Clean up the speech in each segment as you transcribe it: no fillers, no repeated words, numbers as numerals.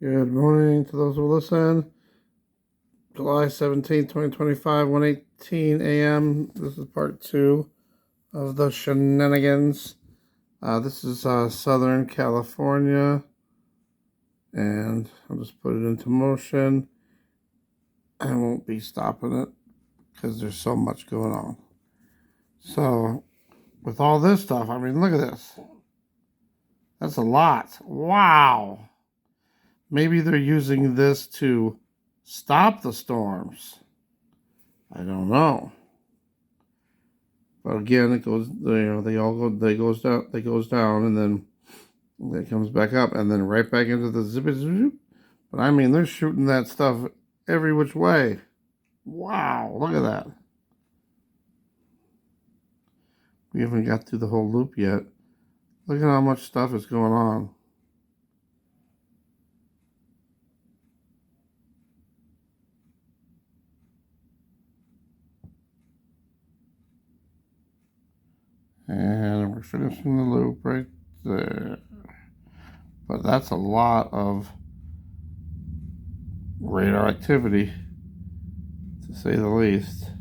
Good morning to those who listen. July 17th, 2025, 1:18 a.m. This is part 2 of the Shenanigans. This is Southern California, and I'll just put it into motion. I won't be stopping it because there's so much going on. So, with all this stuff, I mean, look at this. That's a lot. Wow. Maybe they're using this to stop the storms. I don't know. But again, it goes. They goes down, and then it comes back up, and then right back into the zip. But I mean, they're shooting that stuff every which way. Wow, look at that. We haven't got through the whole loop yet. Look at how much stuff is going on. And we're finishing the loop right there. But that's a lot of radar activity, to say the least.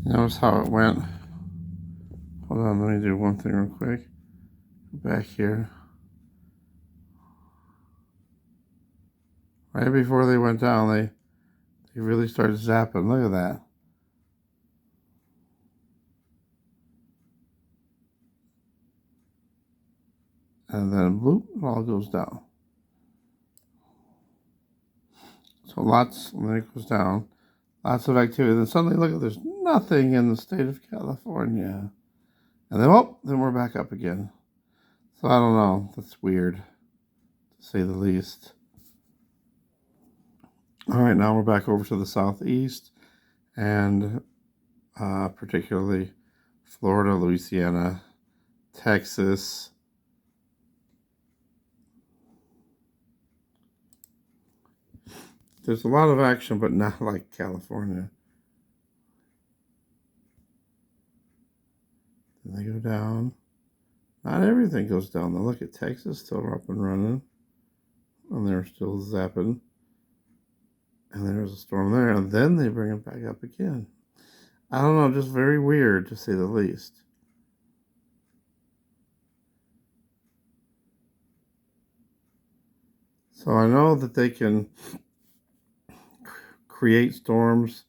Notice how it went. Hold on, let me do one thing real quick. Back here. Right before they went down, they really started zapping. Look at that. And then, bloop, it all goes down. So lots, and then it goes down. Lots of activity. Then suddenly, look, there's nothing in the state of California. And then, then we're back up again. So I don't know. That's weird, to say the least. All right, now we're back over to the southeast, and particularly Florida-Louisiana, Texas. There's a lot of action, but not like California. Then they go down. Not everything goes down. Though. Look at Texas, still up and running. And they're still zapping. And there's a storm there. And then they bring it back up again. I don't know, just very weird, to say the least. So I know that they can create storms,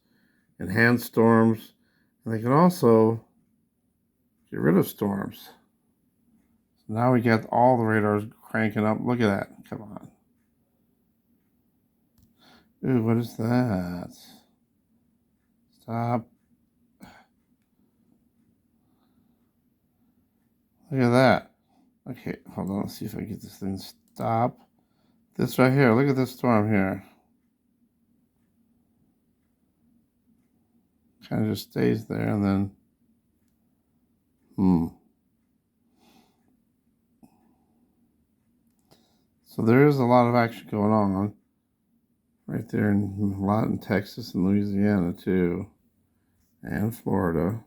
enhance storms, and they can also get rid of storms. So now we got all the radars cranking up. Look at that. Come on. Ooh, what is that? Stop. Look at that. Okay, hold on. Let's see if I can get this thing to stop. This right here. Look at this storm here. Kind of just stays there and then So there is a lot of action going on right there, in a lot in Texas and Louisiana too, and Florida.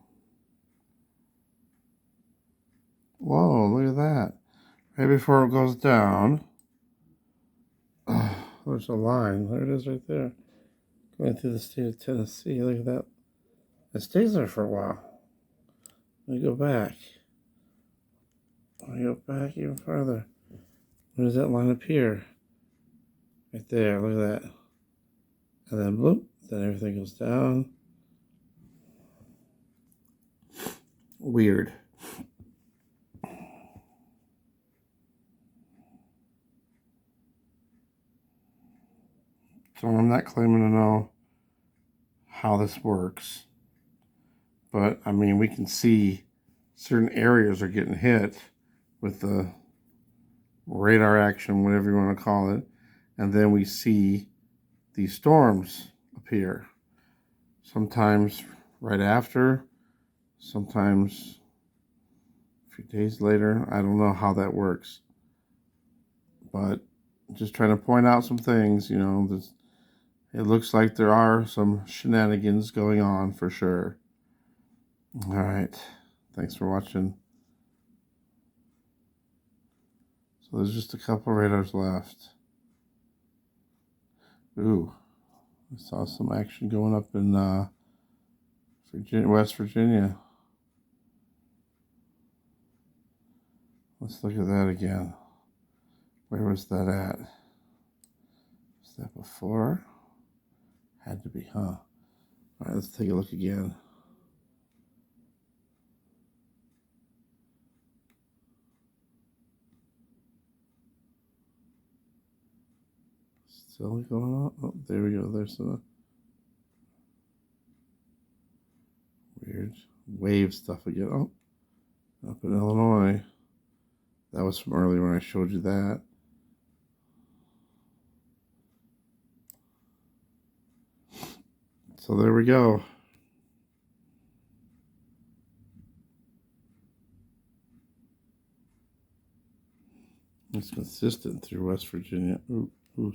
Whoa, look at that. Right before it goes down, there's a line. There it is right there. Going through the state of Tennessee. Look at that. It stays there for a while. Let me go back. Let me go back even farther. Where does that line appear? Right there. Look at that. And then bloop. Then everything goes down. Weird. So I'm not claiming to know how this works. But, I mean, we can see certain areas are getting hit with the radar action, whatever you want to call it. And then we see these storms appear. Sometimes right after, sometimes a few days later. I don't know how that works. But just trying to point out some things, it looks like there are some shenanigans going on for sure. All right. Thanks for watching. So there's just a couple radars left. Ooh, I saw some action going up in Virginia, West Virginia. Let's look at that again. Where was that at? Was that before? Had to be, huh? All right, let's take a look again. Still going on? Oh, there we go. There's some weird wave stuff again. Oh, up in Illinois. That was from earlier when I showed you that. So there we go. It's consistent through West Virginia. Ooh,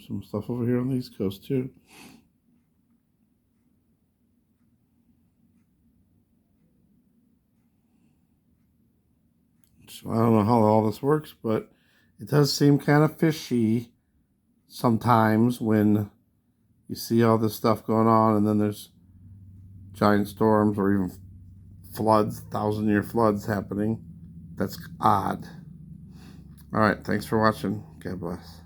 some stuff over here on the East Coast too. So I don't know how all this works, but it does seem kind of fishy sometimes when you see all this stuff going on and then there's giant storms or even floods, 1,000-year floods happening. That's odd. All right, thanks for watching. God bless.